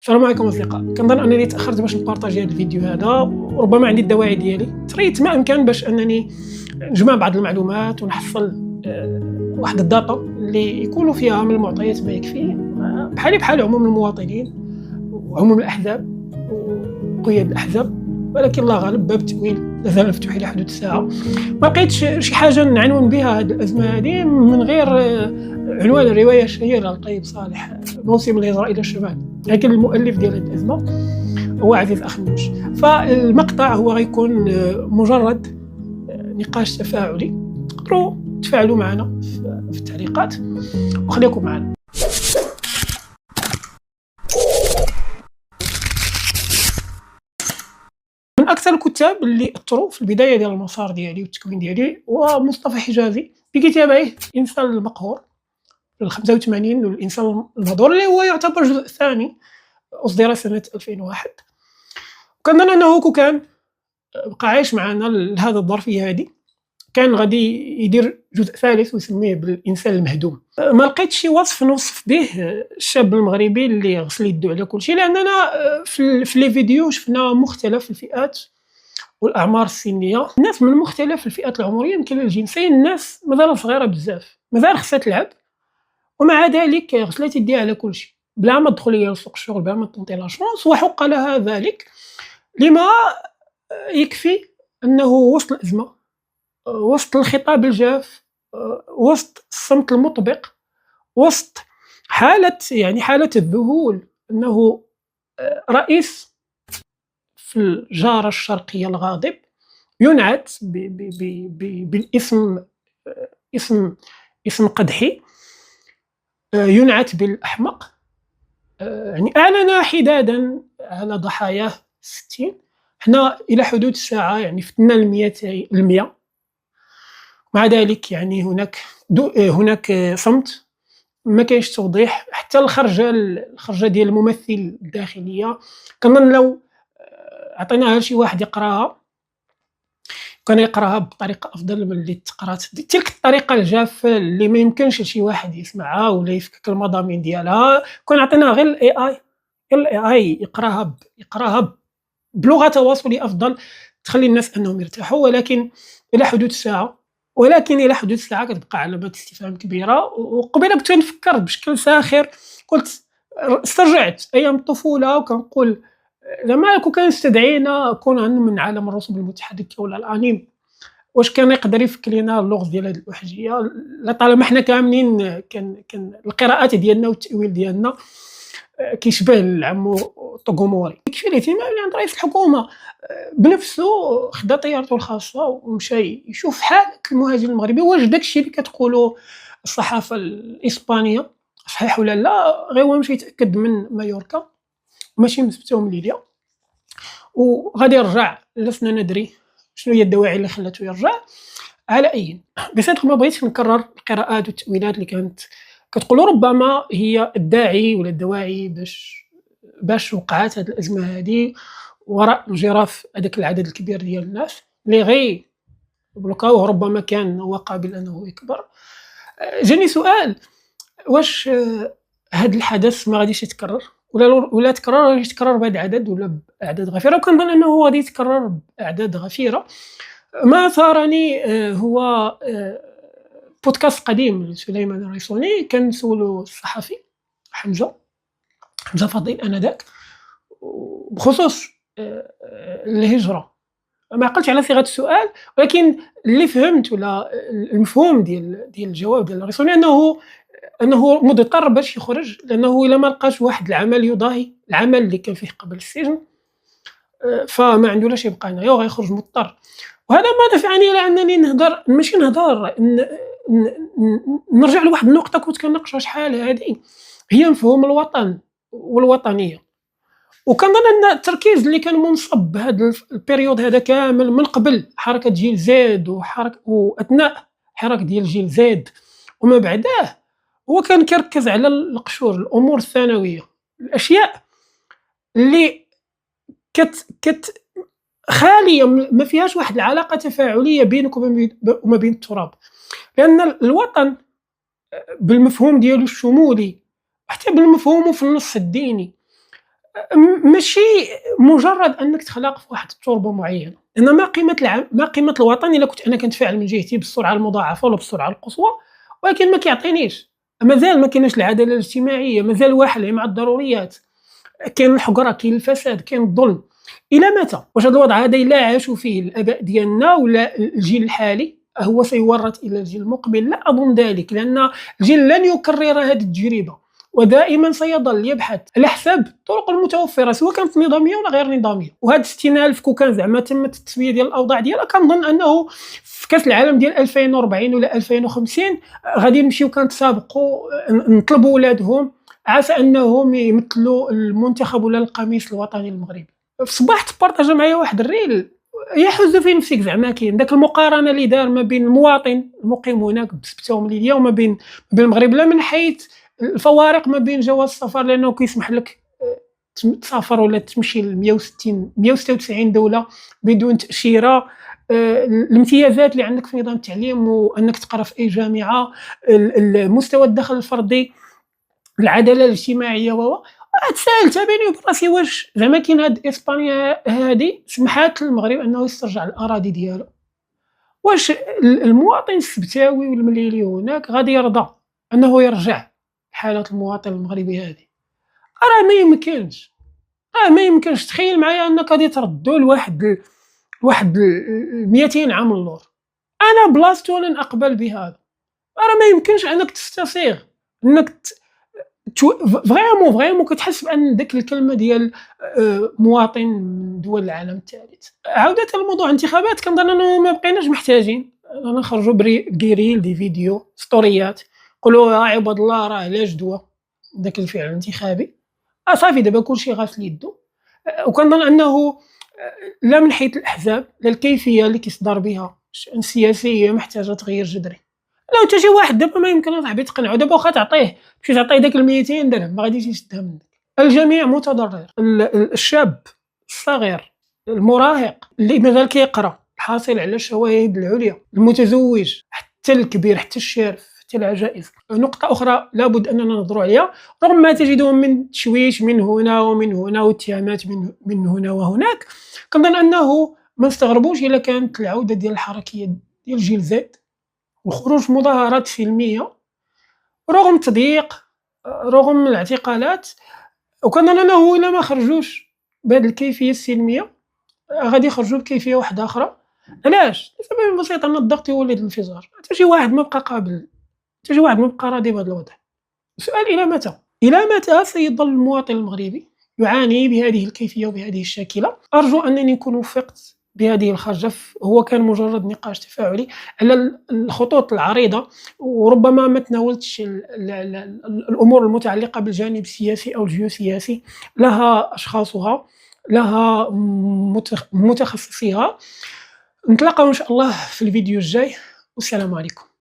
السلام عليكم اصدقاء. كنظن انني تاخرت باش نبارطاجي هذا الفيديو هذا، وربما عندي الدواعي ديالي. تريت ما امكن باش انني نجمع بعض المعلومات ونحصل واحد الداتا اللي يكونوا فيها من المعطيات ما يكفي، بحال عموم المواطنين وعموم الاحزاب وقياد الاحزاب، ولكن الله غالب باب التأويل لازال مفتوح الى حدود الساعه. ما لقيتش شي حاجه نعنون بها هذه الازمه هذه من غير عنوان الروايه الشهيره لطيب صالح، موسم الهجره الى الشمال، لكن المؤلف ديال هذه الازمه هو عزيز اخنوش. فالمقطع هو غيكون مجرد نقاش تفاعلي، تقدروا تفاعلوا معنا في التعليقات وخليكم معنا. من اكثر الكتاب اللي اثروا في البدايه ديال المسار ديالي والتكوين ديالي هو مصطفى حجازي بكتابه الانسان المقهور في 85 والانسان المهضور، اللي هو يعتبر الجزء الثاني، اصدر سنه 2001. وكنظن انه كون كان بقى عايش معنا لهذا الظرفيه هذه كان غادي يدير جزء ثالث ويسميه بالانسان المهدوم. ما لقيتش شي وصف نوصف به الشاب المغربي اللي غسل يدو على كل شيء، لاننا في لي فيديو شفنا مختلف الفئات والاعمار السنيه، الناس من مختلف الفئات العمريه يمكن الجنسين، الناس مازال صغيره بزاف، مازال خصها تلعب، ومع ذلك غسلت يديها على كل شيء بلا ما تدخل هي لسوق الشغل، بلا ما تنطي لا شونس، وحق لها ذلك. لما يكفي انه وسط الازمه، وسط الخطاب الجاف، وسط الصمت المطبق، وسط حالة الذهول، أنه رئيس في الجارة الشرقية الغاضب ينعت بالاسم اسم قدحي، ينعت بالأحمق، يعني أعلن حدادا على ضحاياه 60. احنا إلى حدود الساعة يعني فتنا 100. مع ذلك يعني هناك صمت، ما كاينش توضيح، حتى الخرجه ديال الممثل الداخليه. كنظن لو عطيناها لشي واحد يقراها كان يقراها بطريقه افضل من اللي تقرات تلك الطريقه الجافه اللي ما يمكنش لشي واحد يسمعها ولا يفكك المضامين ديالها. كون عطيناها غير الاي اي يقراها بلغه تواصليه افضل، تخلي الناس انهم يرتاحوا. ولكن الى حدود الساعه كتبقى علامات استفهام كبيره. وقبيله كنت نفكر بشكل ساخر، قلت استرجعت ايام الطفوله وكنقول زعما كون كان استدعينا كون من عالم الرسوم المتحركه ولا الانيم، واش كان يقدر يفك لنا اللغز ديال هذه الاحجيه؟ لطالما حنا كاملين كان القراءات ديالنا والتاويل ديالنا كيشبه العمو طوغوموري. يكفي الاهتمام اللي عند رئيس الحكومه بنفسه، خدا طيارته الخاصه ومشى يشوف حالك المهاجر المغربي، واش داكشي اللي كتقولوا الصحافه الاسبانيه صحيح ولا لا. غير هو مشى يتاكد من مايوركا، ماشي من سبته ومليليا، وغادي يرجع. لسنا ندري شنو هي الدواعي اللي خلاته يرجع. على اي بصدق ما بغيتش نكرر القراءات والتاويلات اللي كانت كتقولوا ربما هي الداعي ولا الدواعي باش وقعت هذه الازمه هذه وراء انجراف هذاك العدد الكبير ديال الناس اللي غير بلوكاوه. ربما كان هو قابل انه يكبر. جاني سؤال، واش هذا الحدث ما غاديش يتكرر ولا تكرر، غادي يتكرر بهذا العدد ولا باعداد غفيره؟ وكنظن انه غادي يتكرر باعداد غفيره. ما ثارني هو بودكاست قديم لسليمان الريسوني، كان سولو الصحفي حمزه فضيل انذاك بخصوص الهجره. ما عقلتش على صيغه السؤال، ولكن اللي فهمت ولا المفهوم ديال الجواب ديال الريسوني انه مضطر باش يخرج، لانه الا ما لقاش واحد العمل يضاهي العمل اللي كان فيه قبل السجن فما عنده لاش يبقى هنايا وغيخرج مضطر. وهذا ما دفعني الى انني نرجع لواحد النقطه كنت كنناقشها شحال هذه، هي مفهوم الوطن والوطنيه. وكنظن ان التركيز اللي كان منصب بهذا البيريود هذا كامل من قبل حركه جيل زاد واثناء حركه ديال جيل زاد وما بعداه، هو كان كيركز على القشور، الامور الثانويه، الاشياء اللي كت خاليه ما فيهاش واحد العلاقه تفاعليه بينك وما بين التراب. لان الوطن بالمفهوم ديالو الشمولي، حتى بالمفهوم في النص الديني، ماشي مجرد أنك تخلق في واحد التربة معينة، إن ما قيمة الوطن إلا كنت أنا كنتفاعل من جهتي بالسرعة المضاعفة ولا بالسرعة القصوى، ولكن ما كيعطينيش، مازال ما كايناش العدالة الاجتماعية، مازال الواحد مع الضروريات، كاين الحقرة، كاين الفساد، كاين الظلم. إلى متى؟ واش هذا الوضع هذا إلا عاشوا فيه الآباء ديالنا ولا الجيل الحالي هو سيورث إلى الجيل المقبل؟ لا أظن ذلك، لأن الجيل لن يكرر هذه التجربة، ودائما سيظل يبحث على حساب الطرق المتوفرة سواء كانت نظامية ولا غير نظامية. وهاد 60,000 كون كان زعما تم التسوية ديال الأوضاع ديالها، كنظن أنه في كأس العالم ديال 2040 ولا 2050 غادي نمشيو كنتسابقوا نطلبوا ولادهم عسى أنهم يمثلوا المنتخب ولا القميص الوطني المغربي. في الصباح تبارطاجا معايا واحد الريل يحز في نفسك، زعما كاين داك المقارنة اللي دار ما بين المواطن المقيم هناك بسبتة ومليلية وما بين المغرب، لا من حيث الفوارق ما بين جواز السفر لأنه كيسمح لك تسافر ولا تمشي ل160 196 دولة بدون تأشيرة، الامتيازات اللي عندك في نظام التعليم وأنك تقرا في أي جامعة، مستوى الدخل الفردي، العدالة الاجتماعية تساءلت بيني وبين راسي واش زعما كاين هاد إسبانيا هادي سمحات للمغرب أنه يسترجع الأراضي ديالو، واش المواطن السبتاوي والمليلي هناك غادي يرضى أنه يرجع حالة المواطن المغربي هادي؟ راه ما يمكنش. تخيل معايا أنك غادي تردّو لواحد 200 عام للور، أنا بلاصتو لن أقبل بهذا. راه ما يمكنش أنك تستصيغ أنك فريمون كتحس بأن ديك الكلمة ديال مواطن من دول العالم الثالث. عودة لموضوع الانتخابات، كنظن أنه ما بقيناش محتاجين نخرجوا بغيريل دي فيديو ستوريات نقولوا يا عباد الله راه لا جدوى داك الفعل الانتخابي، صافي دابا كلشي غاسل يدو. وكنظن أنه لا من حيث الأحزاب لا الكيفية اللي كيصدر بها الشأن السياسي هي محتاجة تغيير جذري. لو حتى شي واحد دابا ما يمكن أصاحبي تقنعو، دابا واخا تمشي تعطيه داك ال200 درهم ما غاديش يشدها منك. الجميع متضرر، الشاب الصغير، المراهق اللي مازال كيقرا، الحاصل على الشواهد العليا، المتزوج، حتى الكبير، حتى الشارف، حتى العجائز. نقطة أخرى لابد أننا ننظروا عليها، رغم ما تجدون من تشويش من هنا ومن هنا واتهامات من هنا وهناك، كنظن أنه ما نستغربوش إلا كانت العودة ديال الحركية ديال جيل زد وخروج مظاهرات سلمية رغم التضييق، رغم الاعتقالات. وكنظن أنه إلا ما خرجوش بهذه الكيفية السلمية غادي يخرجوا بكيفية واحدة أخرى. علاش؟ لسبب بسيط، أن الضغط يولد الانفجار، حتى شي واحد ما بقى قابل، حتى شي واحد ما بقى راضي بهذا الوضع. السؤال إلى متى؟ إلى متى سيظل المواطن المغربي يعاني بهذه الكيفية وبهذه الشاكلة؟ أرجو أنني نكون وفقت بهذه الخرجة. هو كان مجرد نقاش تفاعلي على الخطوط العريضة، وربما ما تناولتش الأمور المتعلقة بالجانب السياسي أو الجيوسياسي، لها أشخاصها، لها متخصصيها. نتلاقاو إن شاء الله في الفيديو الجاي، والسلام عليكم.